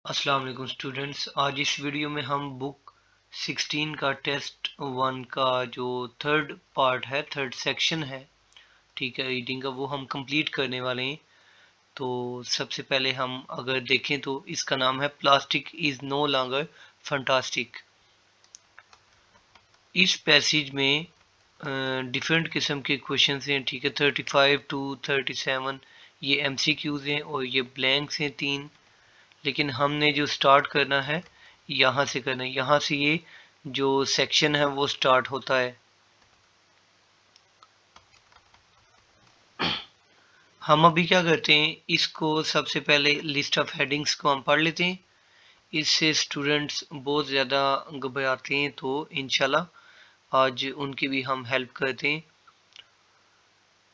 अस्सलाम वालेकुम स्टूडेंट्स। आज इस वीडियो में हम बुक 16 का टेस्ट 1 का जो थर्ड पार्ट है, थर्ड सेक्शन है, ठीक है, रीडिंग का, वो हम कंप्लीट करने वाले हैं। तो सबसे पहले हम अगर देखें तो इसका नाम है plastic is no longer fantastic. इस पैसेज में डिफरेंट किस्म के क्वेश्चन हैं, ठीक है। 35 टू 37 ये MCQs हैं और ये ब्लैंक्स हैं 3। लेकिन हमने जो स्टार्ट करना है यहाँ से करना है, यहाँ से ये जो सेक्शन है वो स्टार्ट होता है। हम अभी क्या करते हैं, इसको सबसे पहले लिस्ट ऑफ हेडिंग्स को हम पढ़ लेते हैं। इससे स्टूडेंट्स बहुत ज़्यादा घबराते हैं, तो इंशाल्लाह आज उनकी भी हम हेल्प करते हैं।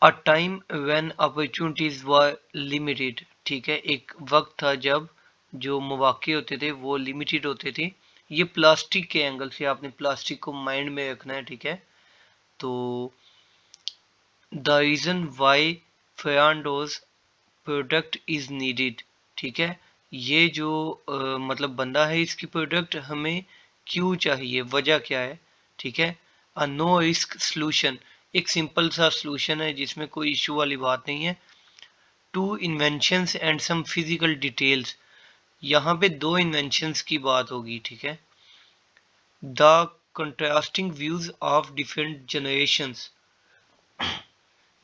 A time when opportunities were limited, ठीक है, एक वक्त था जब जो मौके होते थे वो लिमिटेड होते थे। ये प्लास्टिक के एंगल से आपने प्लास्टिक को माइंड में रखना है, ठीक है। तो the reason why Fernando's product is needed, ठीक है, ये जो मतलब बंदा है, इसकी प्रोडक्ट हमें क्यों चाहिए, वजह क्या है, ठीक है। अ नो रिस्क सोल्यूशन, एक सिंपल सा सोल्यूशन है जिसमें कोई इशू वाली बात नहीं है। Two inventions and some physical details, यहाँ पे दो इन्वेंशंस की बात होगी, ठीक है। The contrasting views of different generations,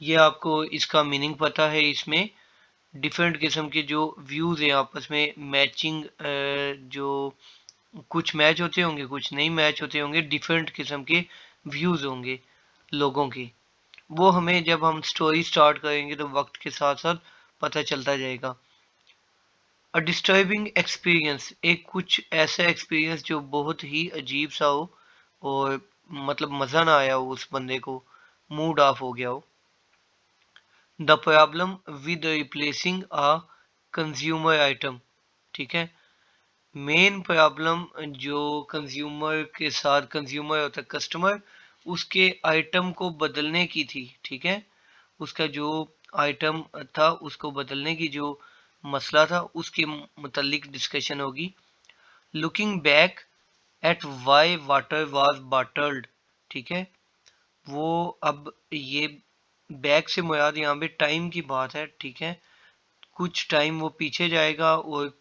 ये आपको इसका मीनिंग पता है। इसमें डिफरेंट किस्म के जो व्यूज हैं आपस में मैचिंग, जो कुछ मैच होते होंगे, कुछ नहीं मैच होते होंगे, डिफरेंट किस्म के व्यूज होंगे लोगों के। वो हमें जब हम स्टोरी स्टार्ट करेंगे तो वक्त के साथ साथ पता चलता जाएगा। अ डिस्टर्बिंग एक्सपीरियंस, एक कुछ ऐसा एक्सपीरियंस जो बहुत ही अजीब सा हो और मतलब मज़ा ना आया हो, उस बंदे को मूड ऑफ हो गया हो। The problem with replacing a consumer item, ठीक है, मेन प्रॉब्लम जो कंज्यूमर के साथ, कंज्यूमर होता है कस्टमर, उसके आइटम को बदलने की थी, ठीक है। उसका जो आइटम था उसको बदलने की जो मसला था उसके मुतल्लिक डिस्कशन होगी। Looking back at Y water was bottled, ठीक है, वो अब ये बैक से मुराद यहाँ पे टाइम की बात है, ठीक है। कुछ टाइम वो पीछे जाएगा और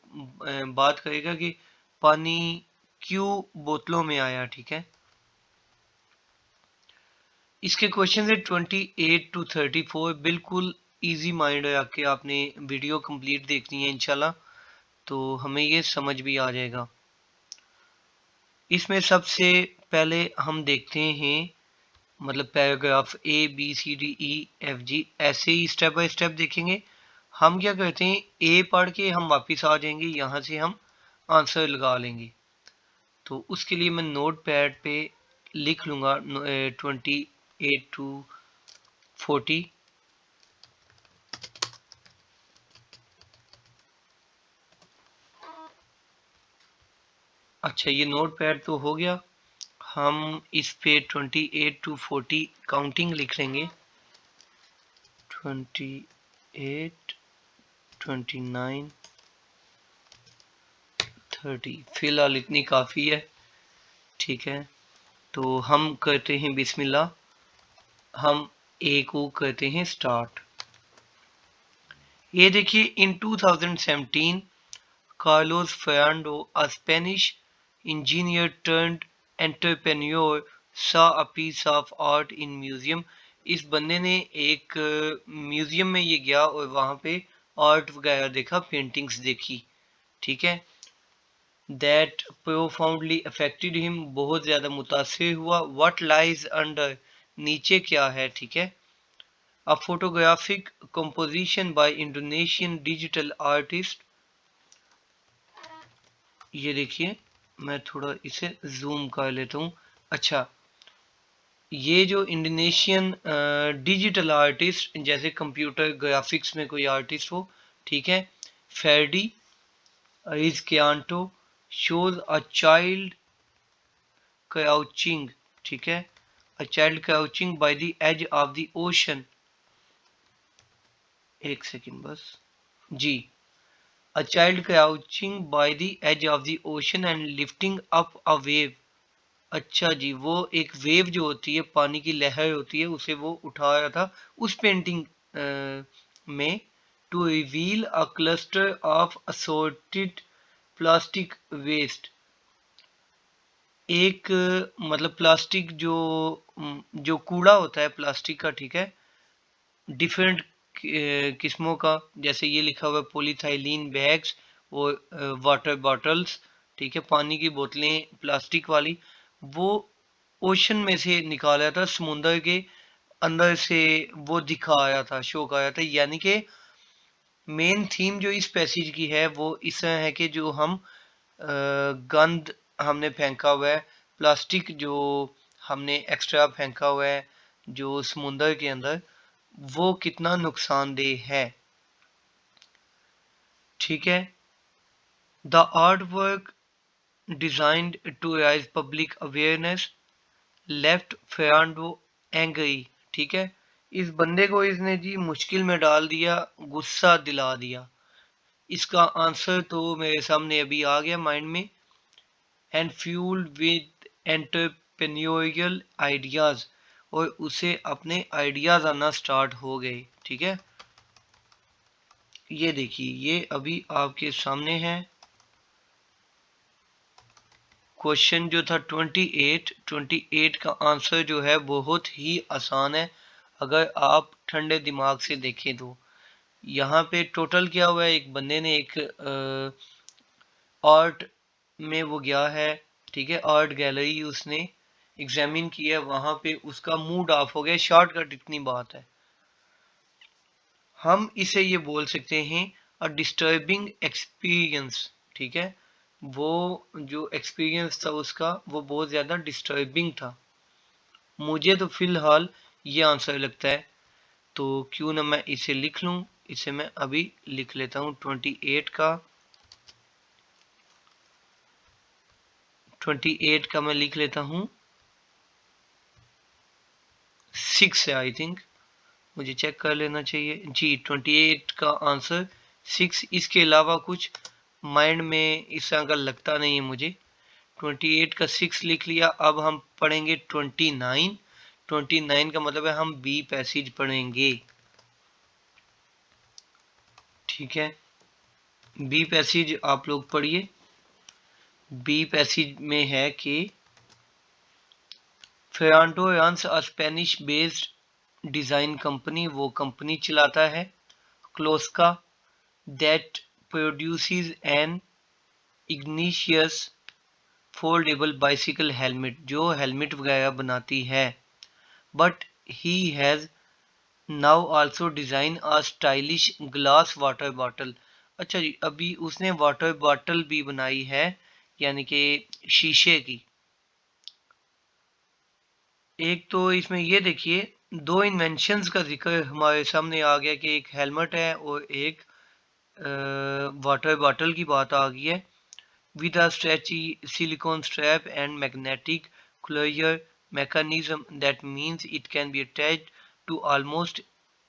बात करेगा कि पानी क्यों बोतलों में आया, ठीक है। इसके क्वेश्चन है 28 टू 34, बिल्कुल इजी माइंड है आपके, आपने वीडियो कंप्लीट देखनी है इंशाल्लाह, तो हमें ये समझ भी आ जाएगा। इसमें सबसे पहले हम देखते हैं मतलब पैराग्राफ ABCDEFG, ऐसे ही स्टेप बाय स्टेप देखेंगे। हम क्या करते हैं, ए पढ़ के हम वापस आ जाएंगे, यहाँ से हम आंसर लगा लेंगे। तो उसके लिए मैं नोट पैड पे लिख लूँगा 28 टू 40। अच्छा, ये नोट पैड तो हो गया। हम इस पे 28 टू 40 काउंटिंग लिख लेंगे। 28, 29, 30, फिलहाल इतनी काफ़ी है, ठीक है। तो हम करते हैं बिस्मिल्लाह, हम ए को करते हैं स्टार्ट। ये देखिए, इन 2017 Carlos Fernando, a Spanish engineer turned entrepreneur, saw a piece of art in museum। इस बंदे ने एक म्यूजियम में ये गया और वहाँ पे आर्ट वगैरह देखा, पेंटिंग्स देखी, ठीक है। that profoundly affected him, बहुत ज़्यादा मुतासिर हुआ। what lies under, नीचे क्या है, ठीक है। a photographic composition by Indonesian digital artist, ये देखिए, मैं थोड़ा इसे जूम कर लेता हूँ। अच्छा, ये जो इंडोनेशियन डिजिटल आर्टिस्ट, जैसे कंप्यूटर ग्राफिक्स में कोई आर्टिस्ट हो, ठीक है, फेरडी रिजकियांटो, shows a child crouching, ठीक है, a child crouching by the edge of the ocean। एक सेकंड बस जी। A child crouching by the edge of the ocean and lifting up a wave. अच्छा जी, वो एक वेव जो होती है, पानी की लहर होती है, उसे वो उठा रहा था उस पेंटिंग में। To reveal a cluster of assorted plastic waste. एक मतलब प्लास्टिक जो कूड़ा होता है प्लास्टिक का, ठीक है, डिफरेंट किस्मों का, जैसे ये लिखा हुआ है पॉलीथाइलीन बैग्स और वाटर बॉटल्स, ठीक है, पानी की बोतलें प्लास्टिक वाली, वो ओशन में से निकाला था, समुंदर के अंदर से वो दिखाया था, शो कराया था। यानी कि मेन थीम जो इस पैसेज की है वो इस तरह है कि जो हम गंद हमने फेंका हुआ है, प्लास्टिक जो हमने एक्स्ट्रा फेंका हुआ है जो समुंदर के अंदर, वो कितना नुकसानदेह है। ठीक है, the art work designed to raise public awareness left Ferrando angry. ठीक है, इस बंदे को इसने जी मुश्किल में डाल दिया, गुस्सा दिला दिया। इसका आंसर तो मेरे सामने अभी आ गया माइंड में। And fuelled with entrepreneurial ideas, और उसे अपने आइडियाज आना स्टार्ट हो गए। ठीक है, ये देखिए, ये अभी आपके सामने है। क्वेश्चन जो था 28 का आंसर जो है बहुत ही आसान है अगर आप ठंडे दिमाग से देखें तो। यहाँ पे टोटल क्या हुआ है, एक बंदे ने एक आर्ट में वो गया है, ठीक है, आर्ट गैलरी उसने एग्जामिन किया, वहां पे उसका मूड ऑफ हो गया। शॉर्टकट इतनी बात है, हम इसे ये बोल सकते हैं अ डिस्टर्बिंग एक्सपीरियंस। ठीक है, वो जो एक्सपीरियंस था उसका वो बहुत ज़्यादा डिस्टर्बिंग था। मुझे तो फिलहाल ये आंसर लगता है, तो क्यों ना मैं इसे लिख लूँ। इसे मैं अभी लिख लेता हूँ। 28 का मैं लिख लेता हूँ 6 है आई थिंक, मुझे चेक कर लेना चाहिए जी। 28 का आंसर 6, इसके अलावा कुछ माइंड में इस तरह का लगता नहीं है मुझे। 28 का 6 लिख लिया। अब हम पढ़ेंगे 29 का मतलब है हम बी पैसेज पढ़ेंगे। ठीक है, बी पैसेज आप लोग पढ़िए। बी पैसेज में है कि Fernando runs a Spanish based design company, वो कंपनी चलाता है Closca, that produces an ingenious foldable bicycle helmet, जो हेलमेट वगैरह बनाती है। But he has now also design a stylish glass water bottle. अच्छा जी, अभी उसने वाटर बॉटल भी बनाई है, यानी कि शीशे की। एक तो इसमें ये देखिए, दो इन्वेंशंस का जिक्र हमारे सामने आ गया कि एक हेलमेट है और एक वाटर बॉटल की बात आ गई है। With a stretchy silicone strap and magnetic closure mechanism, that means it can be attached to almost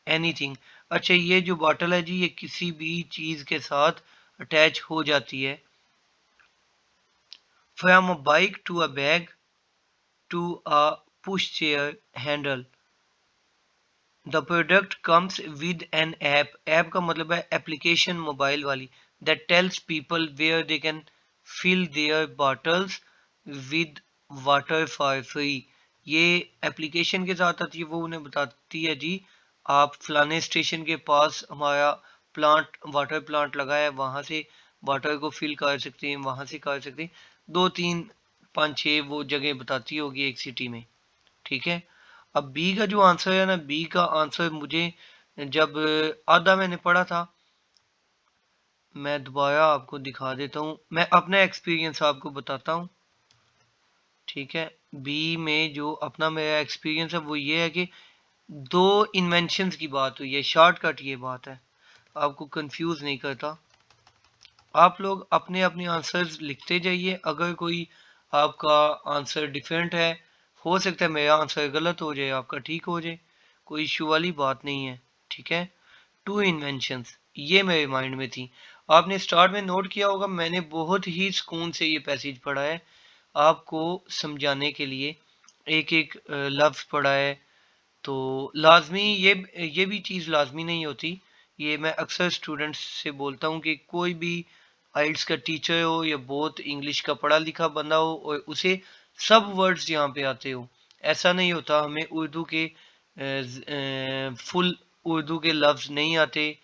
anything। अच्छा, ये जो बॉटल है जी, ये किसी भी चीज के साथ अटैच हो जाती है। From a bike to a bag to a push chair handle, the product comes with an app। App का मतलब है एप्लीकेशन मोबाइल वाली। that tells people where they can fill their bottles with water for free। ये application के साथ आती है, वो उन्हें बताती है जी आप फलाने स्टेशन के पास हमारा प्लांट, वाटर प्लांट लगा है, वहां से वाटर को फिल कर सकते हैं, वहां से कर सकते हैं। 2 3 5 6 वो जगह बताती होगी एक सिटी में। ठीक है, अब बी का जो आंसर है ना, बी का आंसर मुझे जब आधा मैंने पढ़ा था, मैं दोबारा आपको दिखा देता हूँ, मैं अपना एक्सपीरियंस आपको बताता हूँ। ठीक है, बी में जो अपना मेरा एक्सपीरियंस है वो ये है कि दो इन्वेंशंस की बात हुई है। शॉर्टकट ये बात है, आपको कंफ्यूज नहीं करता। आप लोग अपने अपने आंसर्स लिखते जाइए। अगर कोई आपका आंसर डिफरेंट है, हो सकता है मेरा आंसर गलत हो जाए, आपका ठीक हो जाए, कोई इशू वाली बात नहीं है। ठीक है, 2 इन्वेंशंस ये मेरे माइंड में थी। आपने स्टार्ट में नोट किया होगा, मैंने बहुत ही सुकून से ये पैसेज पढ़ा है आपको समझाने के लिए, एक एक लफ्ज़ पढ़ा है। तो लाजमी ये भी चीज़ लाजमी नहीं होती। ये मैं अक्सर स्टूडेंट्स से बोलता हूँ कि कोई भी आइल्स का टीचर हो या बहुत इंग्लिश का पढ़ा लिखा बंदा हो और उसे सब वर्ड्स यहाँ पे आते हो, ऐसा नहीं होता। हमें उर्दू के फुल उर्दू के लफ्ज़ नहीं आते,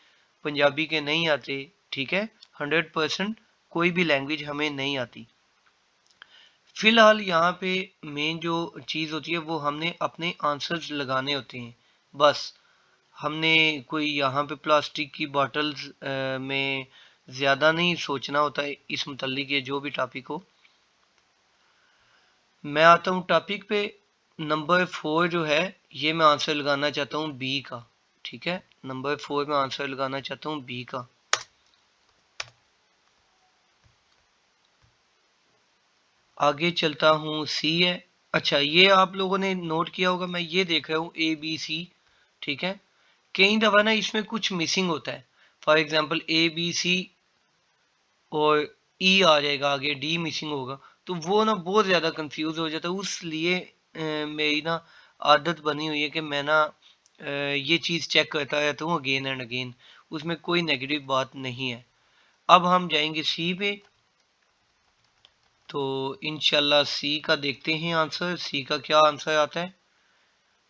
पंजाबी के नहीं आते, ठीक है। 100% कोई भी लैंग्वेज हमें नहीं आती। फिलहाल यहाँ पे मेन जो चीज़ होती है वो हमने अपने आंसर्स लगाने होते हैं बस। हमने कोई यहाँ पे प्लास्टिक की बॉटल्स में ज़्यादा नहीं सोचना होता है इस मुतल्लिक, ये जो भी टॉपिक हो। मैं आता हूँ टॉपिक पे। नंबर 4 जो है ये मैं आंसर लगाना चाहता हूँ बी का, ठीक है। नंबर 4 में आंसर लगाना चाहता हूँ बी का। आगे चलता हूँ, सी है। अच्छा, ये आप लोगों ने नोट किया होगा, मैं ये देख रहा हूँ ए बी सी, ठीक है। कई दफ़ा ना इसमें कुछ मिसिंग होता है। For example A B C और ई आ जाएगा, आगे डी मिसिंग होगा, तो वो ना बहुत ज़्यादा कंफ्यूज हो जाता है। उसलिए मेरी ना आदत बनी हुई है कि मैं ना ये चीज़ चेक करता रहता हूँ अगेन एंड अगेन, उसमें कोई नेगेटिव बात नहीं है। अब हम जाएंगे सी पे। तो इंशाल्लाह सी का देखते हैं आंसर। सी का क्या आंसर आता है।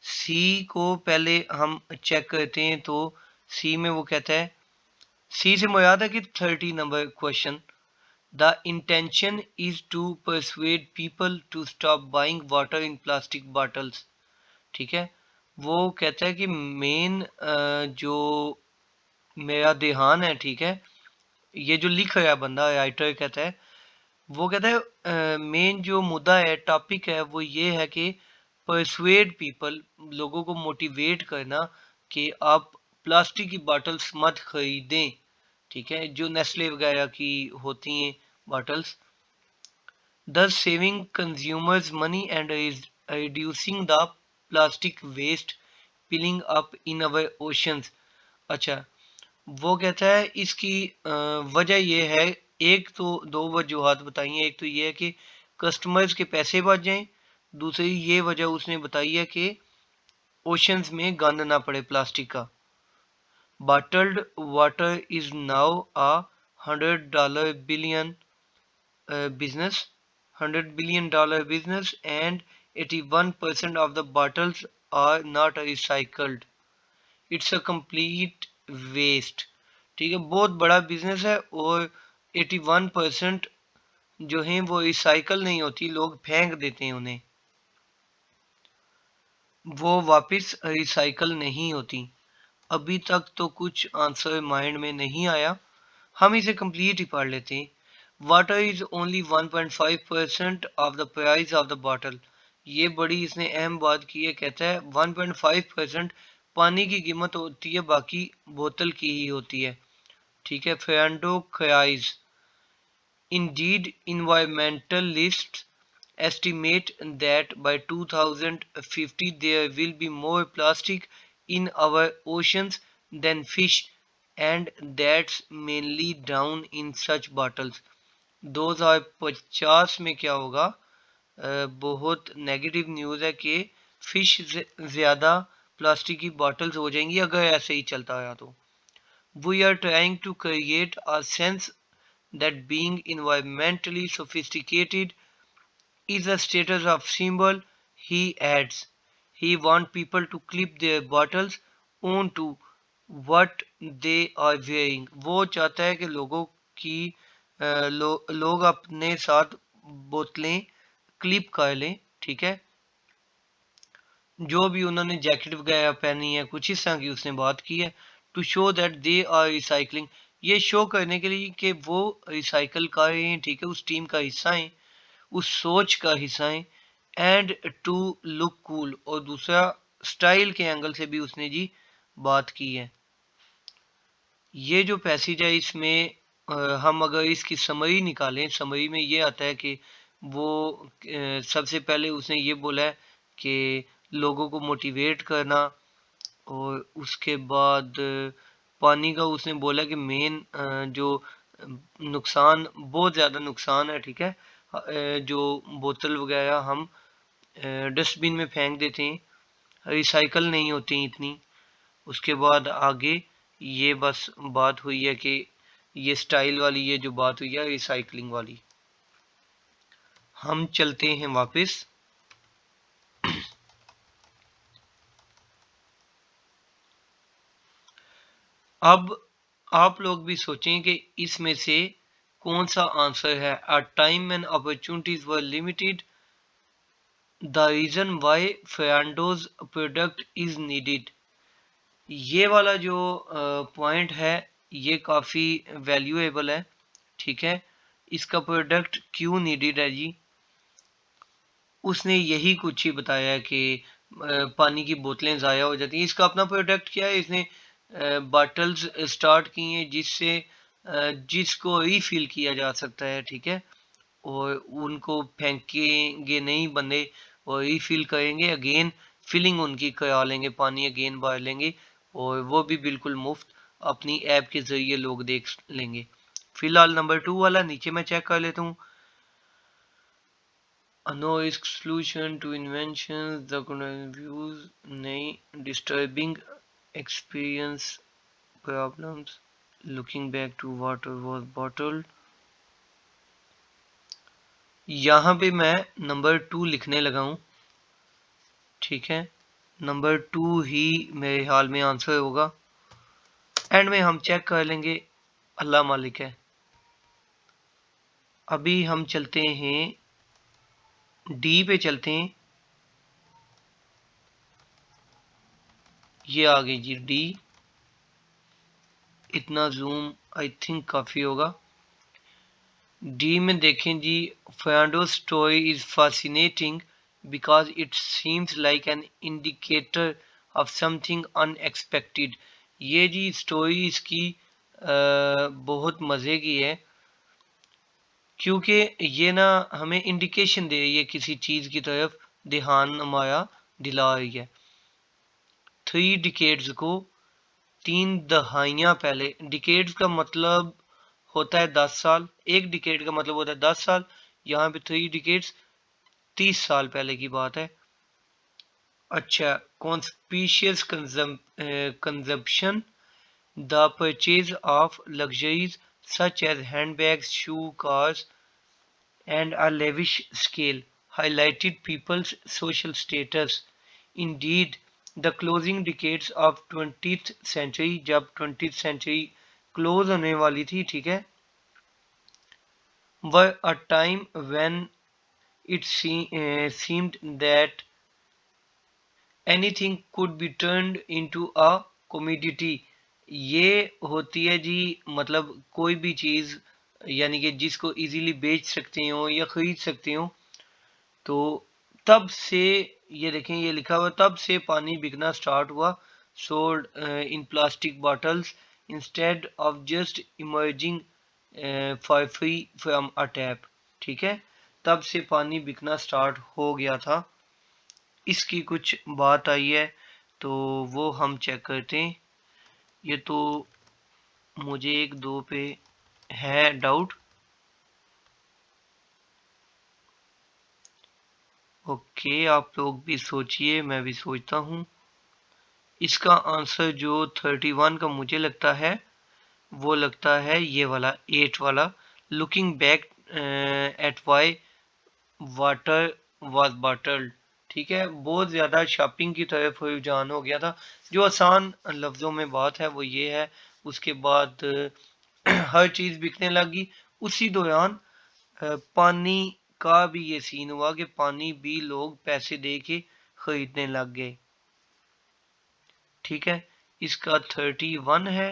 सी को पहले हम चेक करते हैं। तो सी में वो कहता है, सी से मुराद है कि 30 number question, the intention is to persuade people to stop buying water in plastic bottles, ठीक है। वो कहता है कि मेन जो मेरा ध्यान है, ठीक है, ये जो लिख रहा है बंदा, राइटर कहता है, वो कहता है मेन जो मुद्दा है, टॉपिक है, वो ये है कि परसुएड पीपल, लोगों को मोटिवेट करना कि आप प्लास्टिक की बॉटल्स मत खरीदें, ठीक है, जो नेस्ले वगैरह की होती हैं bottles, thus saving consumers money and is reducing the plastic waste piling up in our oceans। अच्छा, वो कहता है इसकी वजह ये है, एक तो दो वजूहात बताई हैं। एक तो ये है कि कस्टमर्स के पैसे बच जाएं, दूसरी ये वजह उसने बताई है कि ओशंस में गंद ना पड़े प्लास्टिक का। Bottled water is now a $100 billion business, $100 billion business, and 81% of the bottles are not recycled। It's a complete waste, ठीक है, बहुत बड़ा बिजनेस है और 81% जो हैं वो रिसाइकल नहीं होती, लोग फेंक देते हैं उन्हें, वो वापस रिसाइकल नहीं होती। अभी तक तो कुछ आंसर माइंड में नहीं आया, हम इसे कंप्लीट ही पढ़ लेते हैं। Water is only 1.5% of the price of the bottle. ये बड़ी इसने अहम बात की है, कहता है 1.5% पानी की कीमत होती है, बाकी बोतल की ही होती है, ठीक है। Ferrando cries, indeed environmentalists estimate that by 2050 there will be more plastic in our oceans than fish, and that's mainly down in such bottles। 2050 में क्या होगा, बहुत नेगेटिव न्यूज़ है कि फिश ज़्यादा प्लास्टिक की बॉटल्स हो जाएंगी अगर ऐसे ही चलता रहा तो। We are trying to create a sense that being environmentally sophisticated is a status of symbol, he adds. He wants people to clip their bottles onto what they are wearing। वो चाहता है कि लोगों की लोग अपने साथ बोतलें क्लिप कर लें, ठीक है, जो भी उन्होंने जैकेट वगैरह पहनी है, कुछ इस तरह की उसने बात की है। To show that they are recycling, ये शो करने के लिए कि वो रिसाइकल कर रहे हैं, ठीक है, उस टीम का हिस्सा है, उस सोच का हिस्सा है। एंड टू लुक कूल, और दूसरा स्टाइल के एंगल से भी उसने जी बात की है। ये जो पैसेज है इसमें हम अगर इसकी समरी निकालें, समरी में ये आता है कि वो सबसे पहले उसने ये बोला है कि लोगों को मोटिवेट करना, और उसके बाद पानी का उसने बोला कि मेन जो नुकसान, बहुत ज़्यादा नुकसान है, ठीक है। जो बोतल वगैरह हम डस्टबिन में फेंक देते हैं, रिसाइकल नहीं होती इतनी। उसके बाद आगे ये बस बात हुई है कि ये स्टाइल वाली, ये जो बात हुई है रिसाइकलिंग वाली। हम चलते हैं वापस। अब आप लोग भी सोचें कि इसमें से कौन सा आंसर है। A time and opportunities were limited, the reason why Fernando's product is needed. ये वाला जो पॉइंट है ये काफ़ी वैल्यूएबल है, ठीक है। इसका प्रोडक्ट क्यों नीडेड है जी? उसने यही कुछ ही बताया है कि पानी की बोतलें ज़ाया हो जाती हैं। इसका अपना प्रोडक्ट क्या है, इसने बॉटल्स स्टार्ट की हैं जिसको रीफिल किया जा सकता है, ठीक है। और उनको फेंकेंगे नहीं बंदे, और रीफिल करेंगे, अगेन फिलिंग उनकी करा लेंगे, पानी अगेन भर लेंगे, और वो भी बिल्कुल मुफ्त अपनी ऐप के ज़रिए लोग देख लेंगे। फिलहाल नंबर 2 वाला नीचे मैं चेक कर लेता हूँ। No exclusion to inventions, the views नहीं, disturbing experience problems, looking back to water was bottled। यहाँ पे मैं नंबर 2 लिखने लगा हूँ, ठीक है। नंबर 2 ही मेरे ख्याल में आंसर होगा। एंड में हम चेक कर लेंगे, अल्लाह मालिक है। अभी हम चलते हैं डी पे, चलते हैं। ये आ गई जी डी। इतना जूम आई थिंक काफ़ी होगा। डी में देखें जी, फर्नांडो's story is fascinating because it seems like an indicator of something unexpected। ये जी स्टोरी इसकी बहुत मज़े की है, क्योंकि ये ना हमें इंडिकेशन दे रही है किसी चीज़ की तरफ, ध्यान हमारा दिला रही है। 3 डिकेड्स को, 3 दहाइयाँ पहले, डिकेड्स का मतलब होता है 10 साल, एक डिकेड का मतलब होता है 10 साल। यहाँ पे 3 डिकेड्स 30 साल पहले की बात है। अच्छा, conspicuous consumption, the purchase of luxuries such as handbags, shoe, cars and a lavish scale highlighted people's social status. Indeed, the closing decades of 20th century, जब 20th century close होने वाली थी, ठीक है, were a time when it seemed that anything could be turned into a commodity। ये होती है जी, मतलब कोई भी चीज़, यानी कि जिसको इजीली बेच सकते हो या खरीद सकते हो। तो तब से, ये देखें ये लिखा हुआ, तब से पानी बिकना स्टार्ट हुआ, sold in plastic bottles instead of just emerging for free from a tap, ठीक है। तब से पानी बिकना स्टार्ट हो गया था। इसकी कुछ बात आई है तो वो हम चेक करते हैं। ये तो मुझे 1-2 पे है डाउट। ओके, आप लोग भी सोचिए, मैं भी सोचता हूँ। इसका आंसर जो 31 का मुझे लगता है, वो लगता है ये वाला 8 वाला, looking back at Y water was bottled, ठीक है। बहुत ज़्यादा शॉपिंग की तरफ रुझान हो गया था। जो आसान लफ्ज़ों में बात है वो ये है। उसके बाद हर चीज़ बिकने लगी। उसी दौरान पानी का भी ये सीन हुआ कि पानी भी लोग पैसे दे के खरीदने लग गए, ठीक है। इसका 31 है,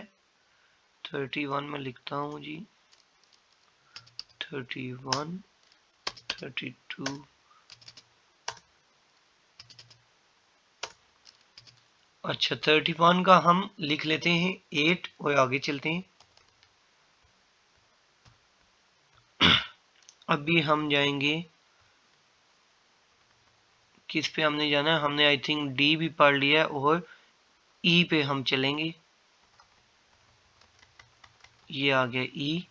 31 में लिखता हूँ जी, 31, 32। अच्छा, 31 का हम लिख लेते हैं 8 और आगे चलते हैं। अभी हम जाएंगे, किस पे हमने जाना है, हमने आई थिंक डी भी पढ़ लिया है, और ई पे हम चलेंगे। ये आ गया ई।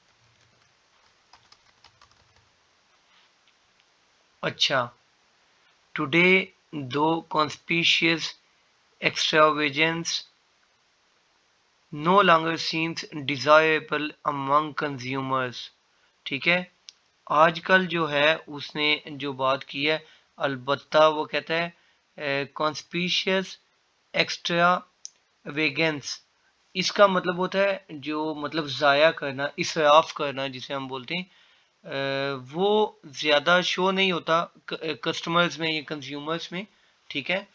अच्छा, today though conspicuous extravagance no longer seems desirable among consumers। ठीक है, आजकल जो है उसने जो बात की है, अलबत्ता वो कहता है कॉन्स्पिशियस एक्स्ट्रा वेगेंस, इसका मतलब होता है जो मतलब ज़ाया करना, इसराफ करना जिसे हम बोलते हैं, वो ज़्यादा शो नहीं होता कस्टमर्स में या कंज्यूमर्स में। ठीक है,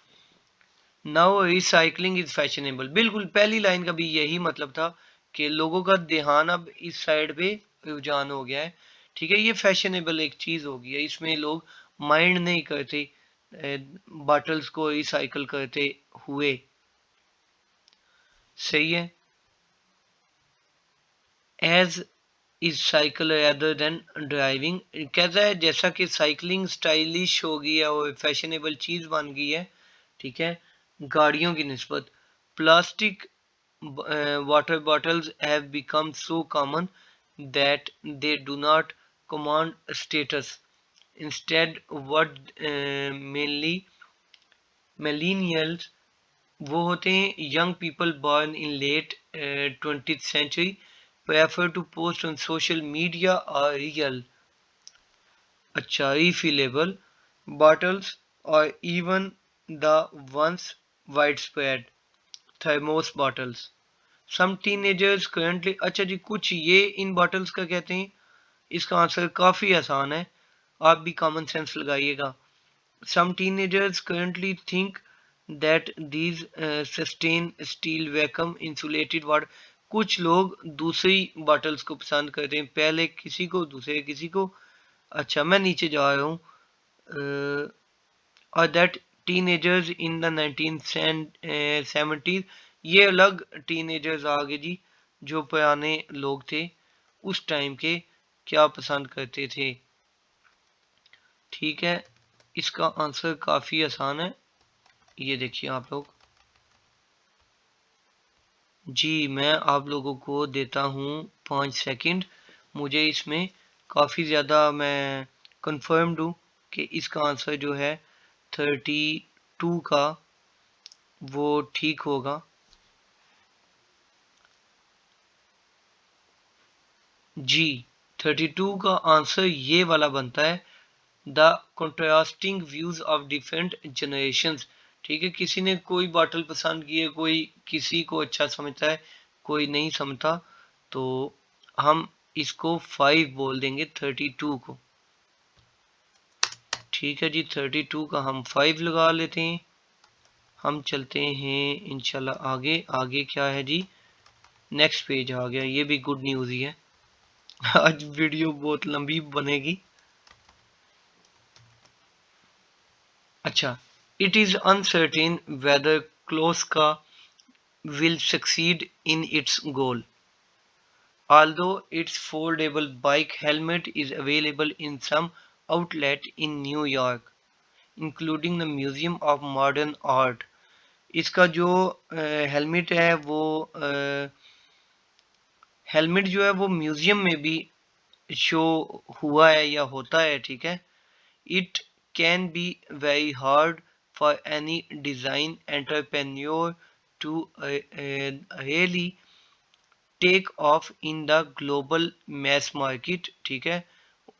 नाउ रिसाइकलिंग इज फैशनेबल, बिल्कुल पहली लाइन का भी यही मतलब था कि लोगों का ध्यान अब इस साइड पे रुझान हो गया है। ठीक है, ये फैशनेबल एक चीज हो गई है, इसमें लोग माइंड नहीं करते बॉटल्स को रिसाइकल करते हुए। सही है, as is cycle rather than driving, कहता है जैसा कि साइकिलिंग स्टाइलिश हो गई है और फैशनेबल चीज बन गई है। ठीक है, गाड़ियों की निस्बत plastic water bottles have become so common that they do not command status. Instead, what mainly millennials वो होते हैं young people born in late 20th century prefer to post on social media or real अच्छा refillable bottles or even the once widespread thermos bottles। Some teenagers currently, अच्छा जी कुछ ये इन bottles का कहते हैं, इसका आंसर काफ़ी आसान है, आप भी कॉमन सेंस लगाइएगा। Some teenagers currently think that these sustain steel vacuum insulated water, कुछ लोग दूसरी बॉटल्स को पसंद करते हैं, पहले किसी को दूसरे किसी को। अच्छा मैं नीचे जा रहा हूँ, और that teenagers in the 1970s, ये अलग टीनेजर्स आ गए जी, जो पुराने लोग थे उस टाइम के क्या पसंद करते थे। ठीक है, इसका आंसर काफ़ी आसान है, ये देखिए आप लोग। जी मैं आप लोगों को देता हूँ 5 सेकंड, मुझे इसमें काफ़ी ज़्यादा मैं कंफर्म्ड हूँ कि इसका आंसर जो है 32 का वो ठीक होगा। जी 32 का आंसर ये वाला बनता है, the contrasting views of different generations. ठीक है, किसी ने कोई बॉटल पसंद की है, कोई किसी को अच्छा समझता है, कोई नहीं समझता, तो हम इसको 5 बोल देंगे 32 को। ठीक है जी, 32 का हम 5 लगा लेते हैं। हम चलते हैं इंशाल्लाह आगे। आगे क्या है जी, नेक्स्ट पेज आ गया, ये भी गुड न्यूज़ ही है। आज वीडियो बहुत लंबी बनेगी। अच्छा, it is uncertain whether Kloska will succeed in its goal, although its foldable bike helmet is available in some outlet in New York, including the Museum of Modern Art। इसका जो helmet है वो helmet जो है वो museum में भी show हुआ है या होता है। ठीक है, it can be very hard for any design entrepreneur to really take off in the global mass market। ठीक है,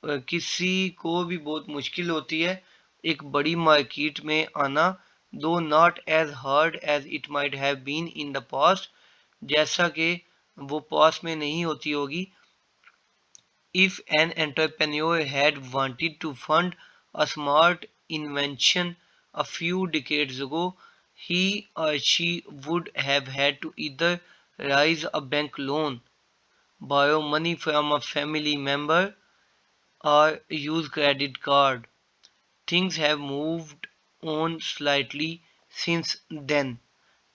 किसी को भी बहुत मुश्किल होती है एक बड़ी मार्केट में आना, though not as hard as it might have been in the past, जैसा कि वो पास्ट में नहीं होती होगी। If an entrepreneur had wanted to fund a smart invention a few decades ago, he or she would have had to either raise a bank loan, borrow money from a family member, or use credit card. Things have moved on slightly since then।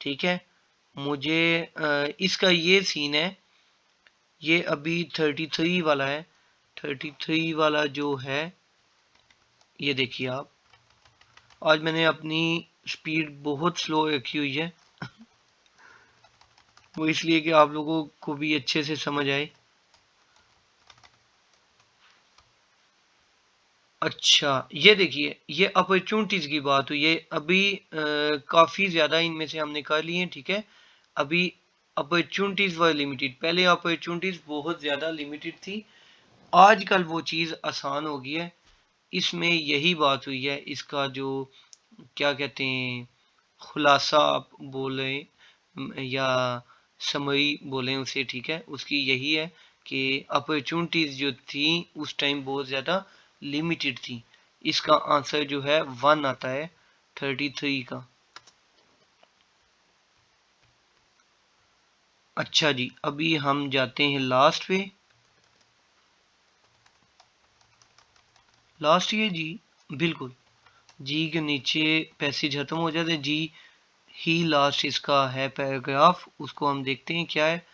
ठीक है, मुझे इसका ये scene है, ये अभी 33 वाला है। 33 वाला जो है, ये देखिए आप, आज मैंने अपनी स्पीड बहुत स्लो रखी हुई है, वो इसलिए कि आप लोगों को भी अच्छे से समझ आए। अच्छा, ये देखिए, ये अपॉर्चुनिटीज़ की बात हुई है। अभी काफ़ी ज़्यादा इनमें से हमने कर लिए हैं, ठीक है? अभी अपॉर्चुनिटीज़ वर लिमिटेड, पहले अपॉर्चुनिटीज़ बहुत ज़्यादा लिमिटेड थी, आजकल वो चीज़ आसान हो गई है। इसमें यही बात हुई है, इसका जो क्या कहते हैं, खुलासा आप बोलें या समरी बोलें उसे, ठीक है? उसकी यही है कि अपॉर्चुनिटीज़ जो थी उस टाइम बहुत ज़्यादा लिमिटेड थी। इसका आंसर जो है 1 आता है 33 का। अच्छा जी, अभी हम जाते हैं लास्ट पे। लास्ट ये जी, बिल्कुल। जी के नीचे पैसेज खत्म हो जाते हैं। जी ही लास्ट इसका है पैराग्राफ, उसको हम देखते हैं क्या है।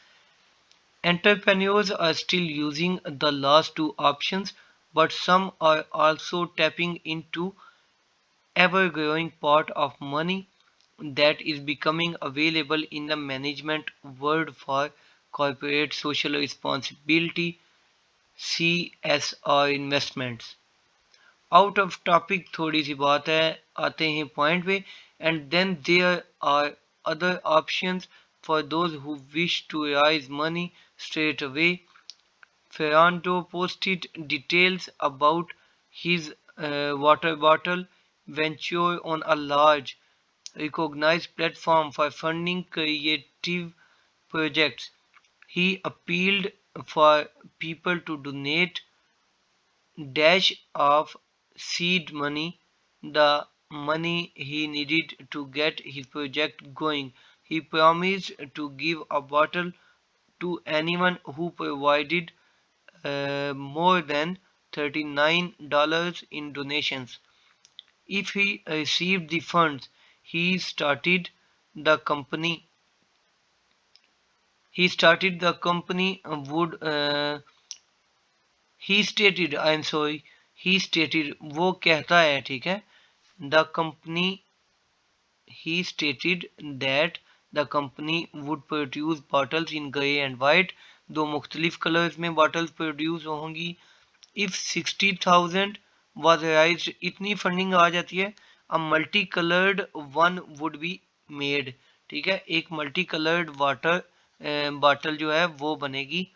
Entrepreneurs are still using the last two options, but some are also tapping into ever-growing pot of money that is becoming available in the management world for corporate social responsibility CSR investments. Out of topic थोड़ी सी बात है, आते हैं point पे। And then there are other options for those who wish to raise money straight away. Ferrando posted details about his water bottle venture on a large, recognized platform for funding creative projects. He appealed for people to donate dash of seed money, the money he needed to get his project going. He promised to give a bottle to anyone who provided more than $39 in donations. If he received the funds, he started the company. He started the company would he stated, I am sorry, he stated, वो कहता है, ठीक है, the company, he stated that the company would produce bottles in grey and white, दो मुख्तलिफ colours में bottles produce होंगी. If 60,000 was raised, इतनी फंडिंग आ जाती है, a multicolored one would be made, ठीक है, एक multicolored वाटर बॉटल जो है वो बनेगी.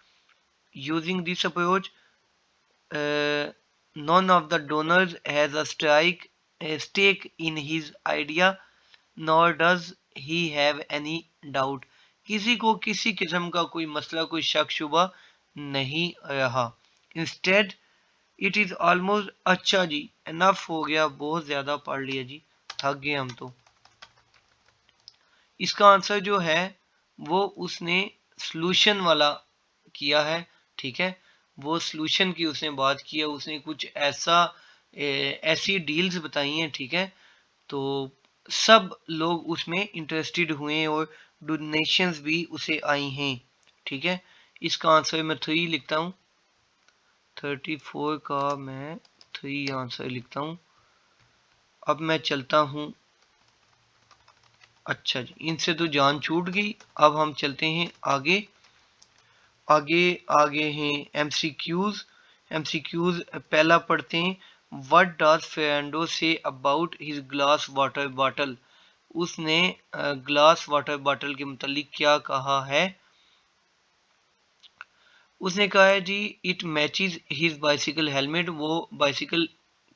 Using this approach, none of the donors has a stake in his idea, nor does he have any doubt. किसी को किसी किस्म का कोई मसला, कोई शक शुबा नहीं रहा. Instead, it is almost, अच्छा जी, enough हो गया, बहुत ज़्यादा पढ़ लिया जी, थक गए हम तो. इसका आंसर जो है वो उसने सॉल्यूशन वाला किया है, ठीक है, वो सॉल्यूशन की उसने बात की है, उसने कुछ ऐसा ऐसी डील्स बताई हैं, ठीक है, तो सब लोग उसमें इंटरेस्टेड हुए हैं और डोनेशंस भी उसे आई हैं, ठीक है. इसका आंसर मैं 3 लिखता हूँ, 34 का मैं 3 आंसर लिखता हूँ. अब मैं चलता हूँ. अच्छा जी, इनसे तो जान छूट गई. अब हम चलते हैं आगे. आगे हैं एमसीक्यूज. एमसीक्यूज पहला पढ़ते हैं. What does Fernando say about his glass water bottle. उसने ग्लास वाटर बॉटल के मुतालिक क्या कहा है. उसने कहा है जी, it matches his bicycle helmet. वो बाइसिकल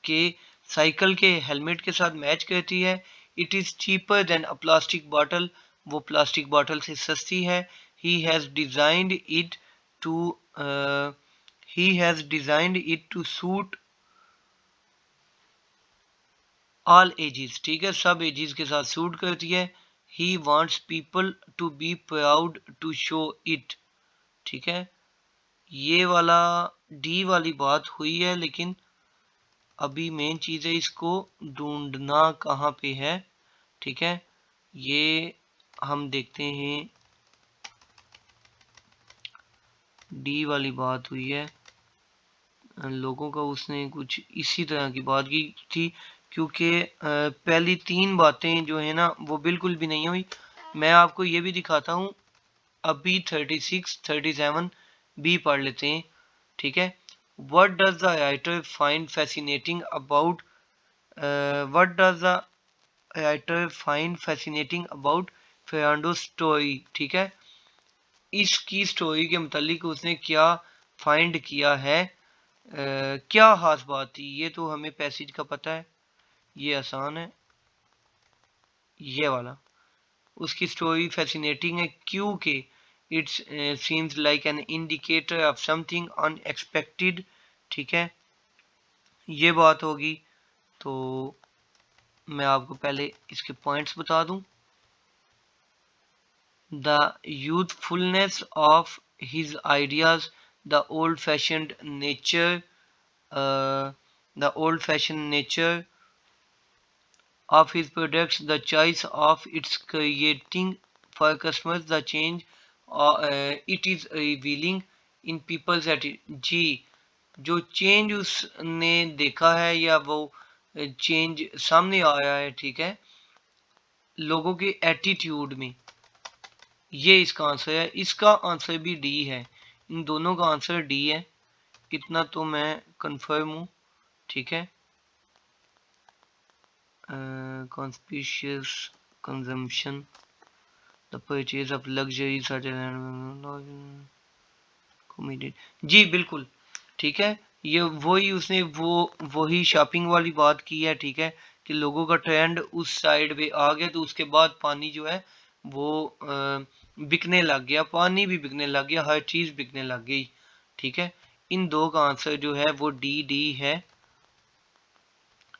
के साइकिल के हेलमेट के साथ मैच करती है. It is cheaper than a plastic bottle. वो प्लास्टिक बॉटल से सस्ती है. He has designed it to he has designed it to suit all ages, ठीक है, सब एजेस के साथ सूट करती है. He wants people to be proud to show it, ठीक है. ये वाला डी वाली बात हुई है, लेकिन अभी मेन चीज़ है इसको ढूंढना कहाँ पे है, ठीक है. ये हम देखते हैं, डी वाली बात हुई है. लोगों का उसने कुछ इसी तरह की बात की थी, क्योंकि पहली 3 बातें जो है ना वो बिल्कुल भी नहीं हुई. मैं आपको ये भी दिखाता हूँ. अभी 36 37 बी पढ़ लेते हैं, ठीक है. What does the writer find fascinating about what does the writer find fascinating about Fernando's story? ठीक है, इसकी स्टोरी के मुतालिक उसने क्या फाइंड किया है, क्या खास बात थी? ये तो हमें पैसेज का पता है, ये आसान है, ये वाला। उसकी स्टोरी फैसिनेटिंग है क्योंकि it's seems like an indicator of something unexpected. ठीक है, ये बात होगी। तो मैं आपको पहले इसके पॉइंट्स बता दूं। The youthfulness of his ideas, the old fashioned nature, the old-fashioned nature of his products, the choice of its creating for customers, the change it is revealing in people's attitude। जी, जो change उसने देखा है या वो change सामने आया है, ठीक है, लोगों के एटीट्यूड में, ये इसका आंसर है। इसका आंसर भी डी है, इन दोनों का आंसर डी है, इतना तो मैं कंफर्म हूँ। ठीक है, conspicuous consumption, the purchase of luxury such as committed। जी बिल्कुल ठीक है, ये वही उसने वही शॉपिंग वाली बात की है। ठीक है, कि लोगों का ट्रेंड उस साइड पे आ गया, तो उसके बाद पानी जो है वो बिकने लग गया, पानी भी बिकने लग गया, हर चीज बिकने लग गई। ठीक है, इन दो का आंसर जो है वो डी डी है।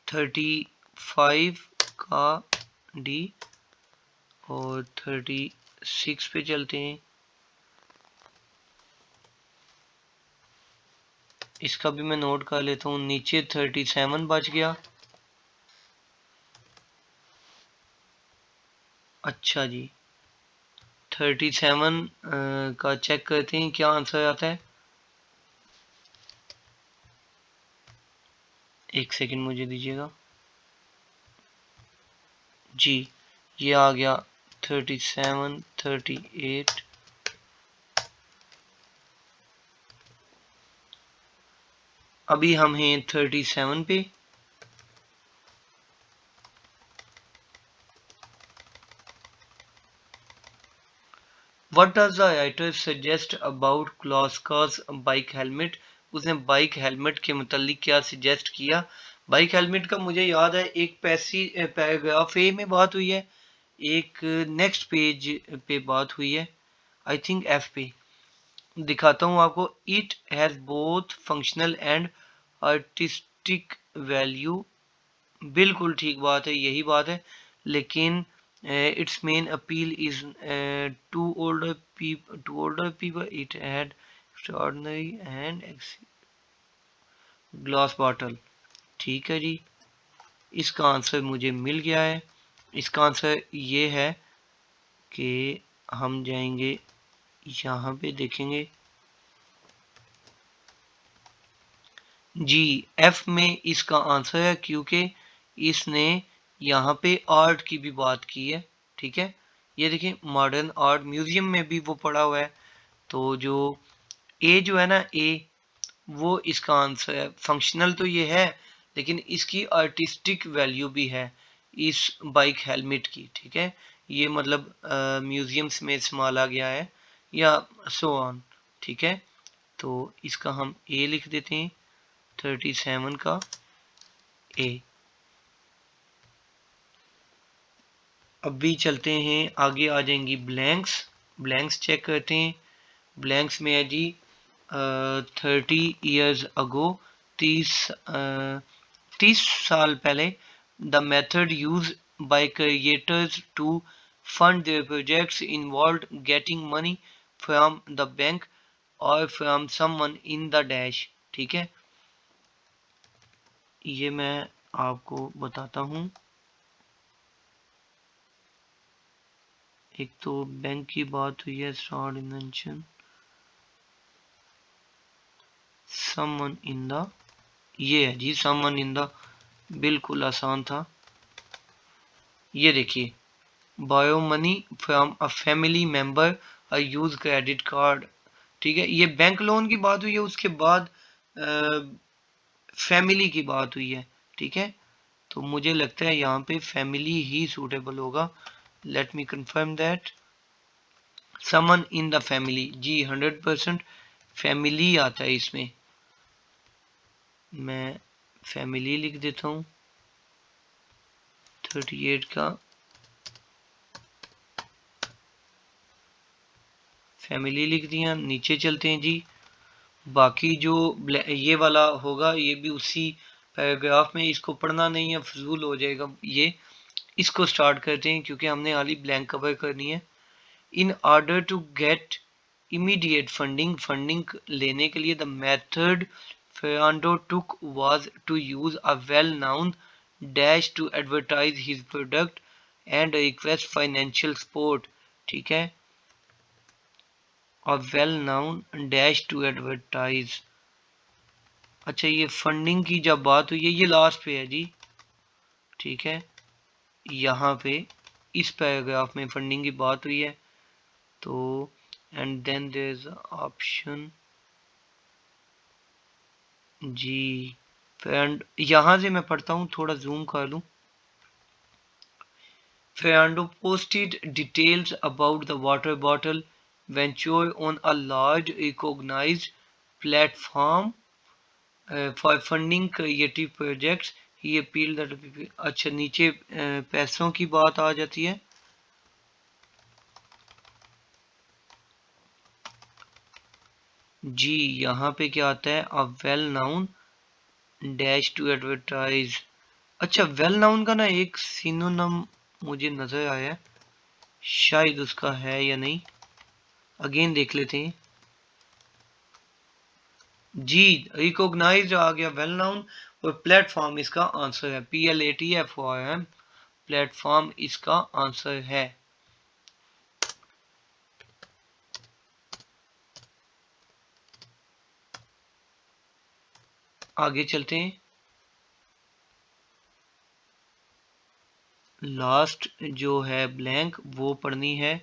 35 का डी, और 36 पे चलते हैं। इसका भी मैं नोट कर लेता हूँ, नीचे 37 बच गया। अच्छा जी, 37 का चेक करते हैं क्या आंसर आता है। एक सेकंड मुझे दीजिएगा जी, ये आ गया 37, 38। अभी हम हैं 37 पे। What does the writer suggest about Kloska's bike helmet? उसने बाइक हेलमेट के मुतालिक क्या सजेस्ट किया? बाइक हेलमेट का मुझे याद है एक पैराग्राफ ए में बात हुई है, एक नेक्स्ट पेज पे बात हुई है, आई थिंक एफ पे। दिखाता हूँ आपको। It has both functional and artistic value. बिल्कुल ठीक बात है, यही बात है, लेकिन its main appeal is to older people. It had extraordinary and glass bottle। ठीक है जी, इसका आंसर मुझे मिल गया है। इसका आंसर ये है कि हम जाएंगे यहाँ पे, देखेंगे जी, एफ में इसका आंसर है, क्योंकि इसने यहाँ पे आर्ट की भी बात की है। ठीक है, ये देखिए मॉडर्न आर्ट म्यूजियम में भी वो पड़ा हुआ है। तो जो ए जो है ना, ए, वो इसका आंसर है। फंक्शनल तो ये है, लेकिन इसकी आर्टिस्टिक वैल्यू भी है इस बाइक हेलमेट की। ठीक है, ये मतलब म्यूजियम्स में इस्तेमाल आ गया है, या सो ऑन। ठीक है, तो इसका हम ए लिख देते हैं, 37 का ए। अब भी चलते हैं आगे, आ जाएंगी ब्लैंक्स। ब्लैंक्स चेक करते हैं। ब्लैंक्स में है जी 30 ईयर्स अगो, 30 साल पहले। The method use by creators to fund their projects involve getting money from the bank और from someone in the dash. ठीक है, ये मैं आपको बताता हूँ। एक तो बैंक की बात हुई है, start invention, someone in the, ये है जी समवन इन द, बिल्कुल आसान था। ये देखिए, bio money from a family member, a use credit card. ठीक है, ये बैंक लोन की बात हुई है। उसके बाद फैमिली की बात हुई है, ठीक है, तो मुझे लगता है यहाँ पे फैमिली ही सूटेबल होगा। Let me confirm that someone in the family, जी 100% फैमिली आता है इसमें। मैं फैमिली लिख देता हूँ 38 का फैमिली लिख दिया। नीचे चलते हैं जी। बाकी जो ये वाला होगा ये भी उसी पैराग्राफ में, इसको पढ़ना नहीं है, फजूल हो जाएगा ये। इसको स्टार्ट करते हैं क्योंकि हमने हाल ही ब्लैंक कवर करनी है। In order to get immediate funding लेने के लिए the method Fernando took was to use a well-known dash to advertise his product and request financial support, ठीक है, a well-known dash to advertise। अच्छा, ये funding की जब बात हुई है ये लास्ट पे है जी, ठीक है, यहाँ पे इस पैराग्राफ में फंडिंग की बात हुई है। तो and then there is option जी। एंड यहाँ से मैं पढ़ता हूँ, थोड़ा जूम कर लूँ। Fernando posted details about the water bottle venture on a large recognized platform for funding creative projects. He appealed that अच्छा नीचे पैसों की बात आ जाती है। जी यहाँ पे क्या आता है, a well known dash to advertise. अच्छा, वेल नाउन का ना एक सिनोनिम मुझे नजर आया है, शायद उसका है या नहीं, अगेन देख लेते हैं। जी रिकॉग्नाइज आ गया, वेल नाउन, और प्लेटफॉर्म इसका आंसर है, PLATFORM, प्लेटफॉर्म इसका आंसर है। आगे चलते हैं। लास्ट जो है ब्लैंक वो पढ़नी है।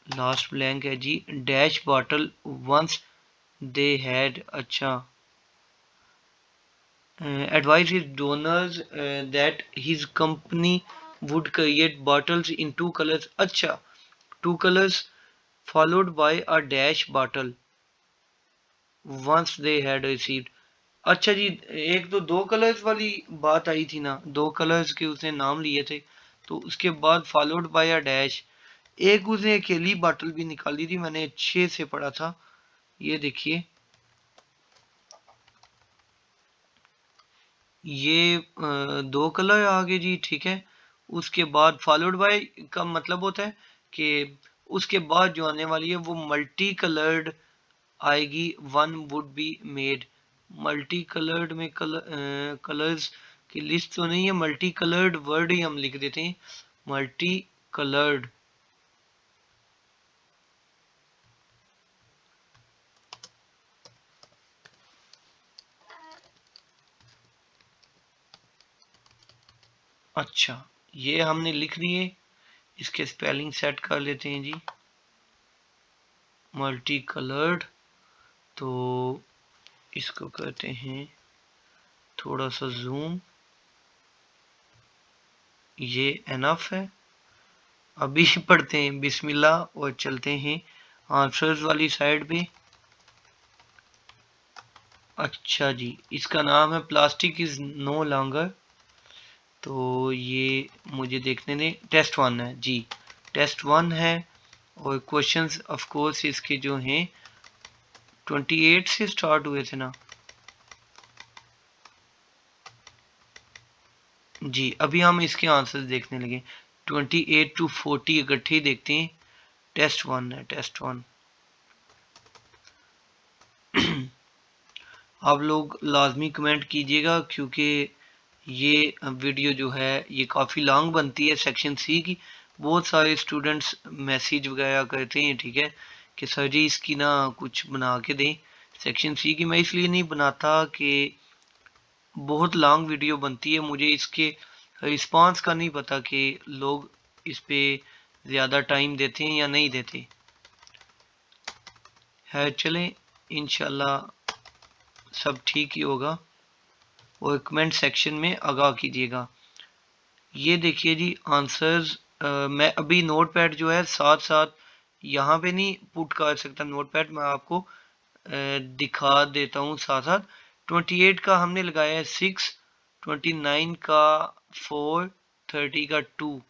लास्ट ब्लैंक है जी, dash bottle once they had, अच्छा, advised his donors that his company would create bottles in two colors, अच्छा, two colors followed by a dash bottle once they had received। अच्छा जी, एक तो दो कलर्स वाली बात आई थी ना, दो कलर्स के उसने नाम लिए थे, तो उसके बाद फॉलोड बाय अ डैश, एक उसने अकेली बॉटल भी निकाली थी, मैंने अच्छे से पढ़ा था, ये देखिए, ये दो कलर आ गए जी, ठीक है। उसके बाद फॉलोड बाय का मतलब होता है कि उसके बाद जो आने वाली है वो मल्टी कलर्ड आएगी, one would be made. Multi coloured में कलर्स की लिस्ट तो नहीं है, मल्टी कलर्ड वर्ड ही हम लिख देते हैं, मल्टी कलर्ड। अच्छा, ये हमने लिख दिए, इसके स्पेलिंग सेट कर लेते हैं जी, मल्टी कलर्ड, तो इसको कहते हैं थोड़ा सा जूम, ये एनफ है। अभी पढ़ते हैं बिस्मिल्लाह और चलते हैं आंसर्स वाली साइड पे। अच्छा जी, इसका नाम है प्लास्टिक इज नो लॉन्गर, तो ये मुझे देखने दें, टेस्ट 1 है जी, टेस्ट 1 है, और क्वेश्चंस ऑफ कोर्स इसके जो हैं 28 से स्टार्ट हुए थे ना जी। अभी हम इसके आंसर्स देखने लगे, 28 to 40 इकट्ठे ही देखते हैं। टेस्ट 1 है, टेस्ट 1। आप लोग लाजमी कमेंट कीजिएगा क्योंकि ये वीडियो जो है ये काफ़ी लॉन्ग बनती है। सेक्शन सी की बहुत सारे स्टूडेंट्स मैसेज वगैरह करते हैं, ठीक है, कि सर जी इसकी ना कुछ बना के दें। सेक्शन सी की मैं इसलिए नहीं बनाता कि बहुत लॉन्ग वीडियो बनती है, मुझे इसके रिस्पांस का नहीं पता कि लोग इस पे ज़्यादा टाइम देते हैं या नहीं देते। है चलें, इंशाल्लाह सब ठीक ही होगा, और कमेंट सेक्शन में आगाह कीजिएगा। ये देखिए जी आंसर्स, मैं अभी नोटपैड जो है साथ साथ यहाँ पे नहीं पुट कर सकता नोटपैड, मैं आपको दिखा देता हूँ साथ साथ। 28 का हमने लगाया है 6, 29 का 4, 30 का 2,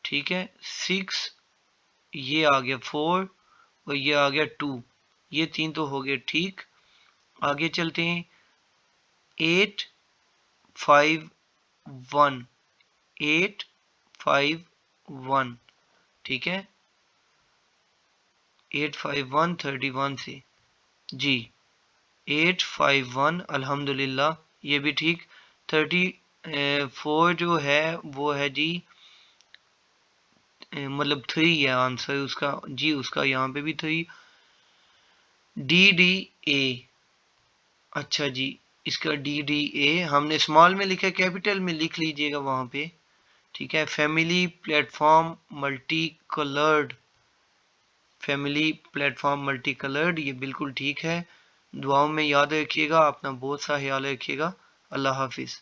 ठीक है। 6, ये आ गया 4 और ये आ गया 2, ये तीन तो हो गए ठीक। आगे चलते हैं। 8, 5, 1, 8, 5, 1, ठीक है। 8, 5, 1 31 से जी। 8, 5, 1 अल्हम्दुलिल्लाह, ये भी ठीक। 34 जो है वो है जी, मतलब 3 है आंसर उसका जी, उसका यहाँ पे भी 3। डी डी ए, अच्छा जी, इसका डी डी ए हमने स्मॉल में लिखा है, कैपिटल में लिख लीजिएगा वहां पे, ठीक है। Family platform multi coloured, family platform multi coloured, ये बिल्कुल ठीक है। दुआओं में याद रखिएगा, अपना बहुत सा ख्याल रखिएगा। अल्लाह हाफिज।